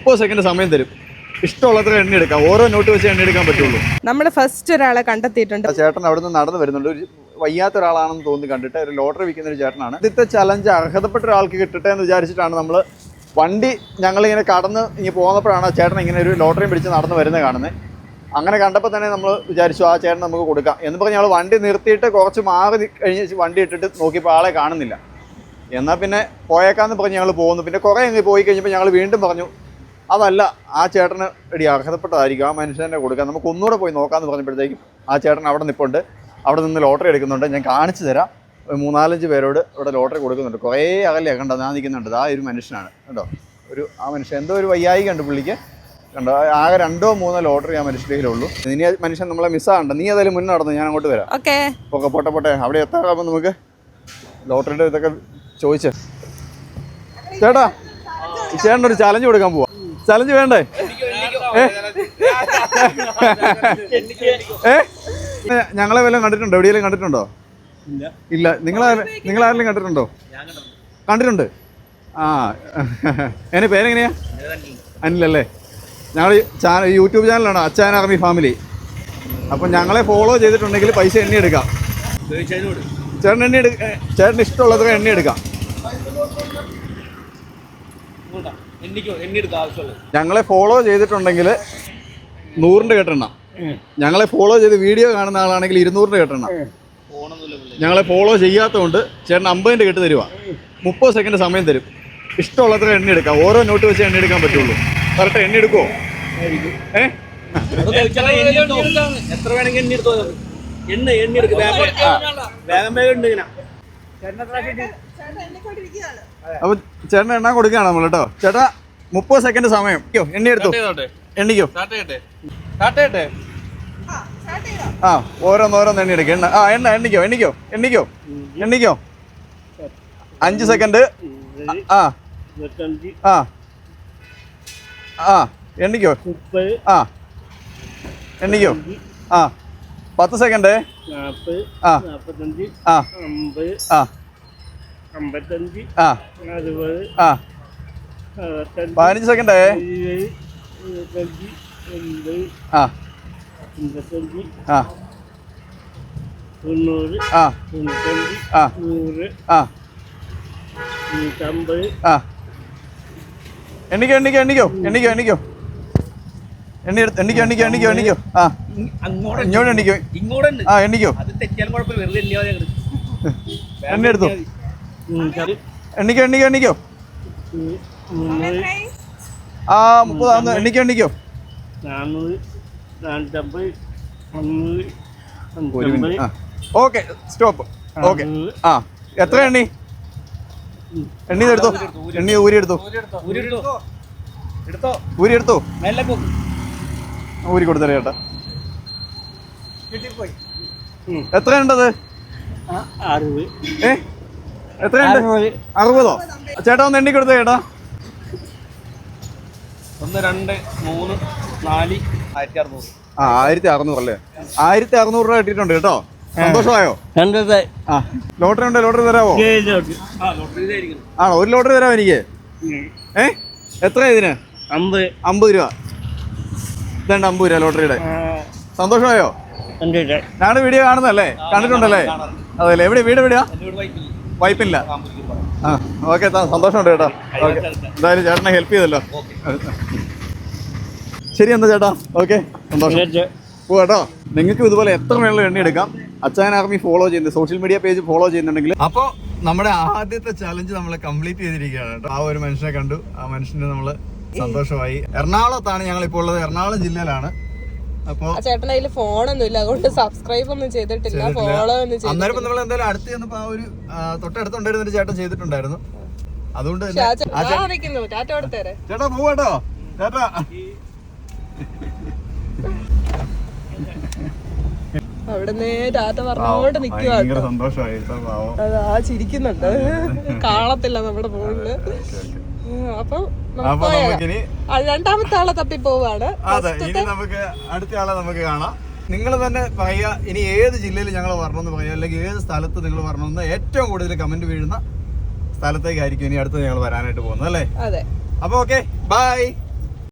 30 second സമയം തരും. ഇഷ്ടമുള്ളത്ര എണ്ണ എടുക്കാം. ഓരോ നോട്ട് വെച്ച് എണ്ണ എടുക്കാൻ പറ്റുള്ളൂ. നമ്മൾ ഫസ്റ്റ് ഒരാളെ കണ്ടെത്തിയിട്ടുണ്ട്. ചേട്ടൻ അവിടെ നിന്ന് നടന്നു വരുന്നുണ്ട്. ഒരു വയ്യാത്ത ഒരാളാണെന്ന് തോന്നി കണ്ടിട്ട് ഒരു ലോട്ടറി വിൽക്കുന്ന ഒരു ചേട്ടനാണ്. ആദ്യത്തെ ചലഞ്ച് അർഹതപ്പെട്ട ഒരാൾക്ക് കിട്ടട്ടെ എന്ന് വിചാരിച്ചിട്ടാണ് നമ്മൾ വണ്ടി ഞങ്ങളിങ്ങനെ കടന്ന് ഇങ്ങനെ പോകുന്നപ്പോഴാണ് ചേട്ടൻ ഇങ്ങനെ ഒരു ലോട്ടറിയും പിടിച്ച് നടന്ന് വരുന്നത് കാണുന്നത്. അങ്ങനെ കണ്ടപ്പോൾ തന്നെ നമ്മൾ വിചാരിച്ചു ആ ചേട്ടൻ നമുക്ക് കൊടുക്കാം എന്ന് പറഞ്ഞ് ഞങ്ങൾ വണ്ടി നിർത്തിയിട്ട് കുറച്ച് മാറി കഴിഞ്ഞ് വണ്ടി ഇട്ടിട്ട് നോക്കിയപ്പോൾ ആളെ കാണുന്നില്ല. എന്നാൽ പിന്നെ പോയേക്കാന്ന് പറഞ്ഞ് ഞങ്ങൾ പോകുന്നു. പിന്നെ കുറേ അങ്ങ് പോയി കഴിഞ്ഞപ്പോൾ ഞങ്ങൾ വീണ്ടും പറഞ്ഞു അതല്ല, ആ ചേട്ടന് അർഹതപ്പെട്ടതായിരിക്കും, ആ മനുഷ്യനെ കൊടുക്കാം, നമുക്ക് ഒന്നുകൂടെ പോയി നോക്കാമെന്ന് പറഞ്ഞപ്പോഴത്തേക്കും ആ ചേട്ടൻ അവിടെ നിൽപ്പുണ്ട്. അവിടെ നിന്ന് ലോട്ടറി എടുക്കുന്നുണ്ട്. ഞാൻ കാണിച്ചു തരാം. 3-4 പേരോട് ഇവിടെ ലോട്ടറി കൊടുക്കുന്നുണ്ട്. കുറേ അകലെ കണ്ടോ ഞാൻ നിൽക്കുന്നുണ്ട്. ആ ഒരു മനുഷ്യനാണ് കണ്ടോ. ആ മനുഷ്യൻ എന്തോ ഒരു വയ്യായി കണ്ടു പുള്ളിക്ക് കണ്ടോ. ആകെ 2-3 ലോട്ടറി ആ മനുഷ്യൻ്റെ കയ്യിലുള്ളൂ. ഇനി ആ മനുഷ്യൻ നമ്മളെ മിസ്സാകണ്ട. നീ ഏതായാലും മുന്നേ നടന്നു, ഞാൻ അങ്ങോട്ട് വരാം. ഓക്കെ പോട്ടെ. അവിടെ എത്താറാകുമ്പോൾ നമുക്ക് ലോട്ടറിയുടെ ഇതൊക്കെ ചോദിച്ചേ. ചേട്ടാ ചേട്ടനൊരു ചലഞ്ച് കൊടുക്കാൻ പോവാ. ചലഞ്ച് വേണ്ടേ? ഞങ്ങളെ വല്ലതും കണ്ടിട്ടുണ്ടോ? എവിടെയെങ്കിലും കണ്ടിട്ടുണ്ടോ? ഇല്ല. നിങ്ങളാരെങ്കിലും കണ്ടിട്ടുണ്ടോ? കണ്ടിട്ടുണ്ട്. ആ എൻ്റെ പേരെങ്ങനെയാ? അനിലല്ലേ. ഞങ്ങൾ യൂട്യൂബ് ചാനലാണ് അച്ചായൻ ആർമി ഫാമിലി. അപ്പം ഞങ്ങളെ ഫോളോ ചെയ്തിട്ടുണ്ടെങ്കിൽ പൈസ എണ്ണി എടുക്കാം. ചേട്ടന് ഇഷ്ടമുള്ളത്ര എണ്ണി എടുക്കാം. ഞങ്ങളെ ഫോളോ ചെയ്തിട്ടുണ്ടെങ്കിൽ 100ന്റെ കെട്ടെണ്ണം. ഞങ്ങളെ ഫോളോ ചെയ്ത് വീഡിയോ കാണുന്ന ആളാണെങ്കിൽ 200ന്റെ കെട്ടെണ്ണം. ഞങ്ങളെ ഫോളോ ചെയ്യാത്തതുകൊണ്ട് ചേട്ടൻ 50ന്റെ കെട്ട് തരുക. 30 സെക്കൻഡ് സമയം തരും. ഇഷ്ടമുള്ളത്ര എണ്ണ എടുക്കാം. ഓരോ നോട്ട് വെച്ച് എണ്ണ എടുക്കാൻ പറ്റുള്ളൂ. കറക്റ്റ് എണ്ണ എടുക്കുമോ? എത്ര വേണമെങ്കിൽ എണ്ണ എടുത്തോ. അപ്പൊ ചേട്ടൻ എണ്ണ കൊടുക്കുകയാണ് നമ്മൾ കേട്ടോ. ചേട്ടാ 30 സെക്കൻഡ് സമയം. എണ്ണ എടുത്തോ. എണ്ണിക്കോ. ആ ഓരോന്ന് എണ്ണ എടുക്കുക. എണ്ണിക്കോ. 5 സെക്കൻഡ്. എണ്ണിക്കോ. 10 സെക്കൻഡ്. 15 സെക്കൻഡ്. 90. എണ്ണിക്കോ. ഇങ്ങോട്ട് എണ്ണിക്കോ. എണ്ണിക്കോ. എണ്ണ എടുത്തോ. എണ്ണിക്കോ. 30 എണ്ണിക്കോ. 450. Okay stop. ഓക്കെ എത്ര എണ്ണി എടുത്തോ. ഊരി എടുത്തോ. ഊരി കൊടുത്തേ ചേട്ടാ. എത്ര ഉണ്ടത്? എത്രയുണ്ട്? 60. ചേട്ടാ ഒന്ന് എണ്ണി കൊടുത്തേ ചേട്ടാ. 1 2 3 4 1600. 1600 അല്ലേ? 1600 രൂപ കിട്ടിയിട്ടുണ്ട് കേട്ടോ. സന്തോഷമായോ? ലോട്ടറി ഉണ്ട്. ലോട്ടറി തരാമോ? ആണോ? ഒരു ലോട്ടറി തരാമോ എനിക്ക്? എത്ര ഇതിന്? 50 രൂപ. ഇതുണ്ട് 50 രൂപ ലോട്ടറിയുടെ. സന്തോഷമായോ? ഞങ്ങളുടെ വീഡിയോ കാണുന്നല്ലേ? കണ്ടിട്ടുണ്ടല്ലേ? അതല്ലേ. വീട് എവിടെയാ? വൈപ്പില്ല. ഓക്കെ സന്തോഷമുണ്ട് ചേട്ടാ. ഓക്കെ എന്തായാലും ചേട്ടനെ ഹെൽപ്പ് ചെയ്തല്ലോ. ശരി എന്നാ ചേട്ടാ. ഓക്കെ സന്തോഷം. കേട്ടോ. നിങ്ങൾക്കും ഇതുപോലെ എത്ര വേണമെങ്കിലും എണ്ണ എടുക്കാം. അച്ചായൻ ആർമി ഫോളോ ചെയ്യുന്നത്, സോഷ്യൽ മീഡിയ പേജ് ഫോളോ ചെയ്യുന്നുണ്ടെങ്കിൽ. അപ്പോൾ നമ്മുടെ ആദ്യത്തെ ചലഞ്ച് നമ്മൾ കംപ്ലീറ്റ് ചെയ്തിരിക്കുകയാണ് കേട്ടോ. ആ ഒരു മനുഷ്യനെ കണ്ടു. ആ മനുഷ്യന് നമ്മൾ സന്തോഷമായി. എറണാകുളത്താണ് ഞങ്ങളിപ്പോൾ ഉള്ളത്. എറണാകുളം ജില്ലയിലാണ്. അപ്പൊ ചേട്ടൻ അതിൽ ഫോണൊന്നും ഇല്ല, അതുകൊണ്ട് സബ്സ്ക്രൈബ് ഒന്നും ചെയ്തിട്ടില്ല, ഫോളോ ഒന്നും ചെയ്തിട്ടില്ല. അന്നേരം നമ്മൾ എന്തായാലും അടുത്ത് ചെന്നപ്പോ ആ ഒരു തൊട്ടടുത്തുണ്ടായിരുന്ന ഒരു ചേട്ടൻ ചെയ്തിട്ടുണ്ടായിരുന്നു. അതുകൊണ്ട് ചേട്ടാ പോവാട്ടോ. ചേട്ടാ അവിടുന്ന് ടാറ്റ പറഞ്ഞോണ്ട് നിക്കുവാ. സന്തോഷമായി. ആ ചിരിക്കുന്നുണ്ട്. കാണത്തില്ല നമ്മുടെ ഫോണില്. അപ്പൊ രണ്ടാമത്തെ ആളെ തപ്പി പോവാണ്. അതെ, ഇനി നമുക്ക് അടുത്ത ആളെ നമുക്ക് കാണാം. നിങ്ങൾ തന്നെ പറയുക ഇനി ഏത് ജില്ലയിൽ ഞങ്ങൾ വരണമെന്ന് പറയുക, അല്ലെങ്കിൽ ഏത് സ്ഥലത്ത് നിങ്ങൾ വരണമെന്ന് ഏറ്റവും കൂടുതൽ കമന്റ് വീഴുന്ന സ്ഥലത്തേക്കായിരിക്കും ഇനി അടുത്ത് ഞങ്ങൾ വരാനായിട്ട് പോകുന്നത് അല്ലേ? അതെ. അപ്പൊ ഓക്കെ ബൈ.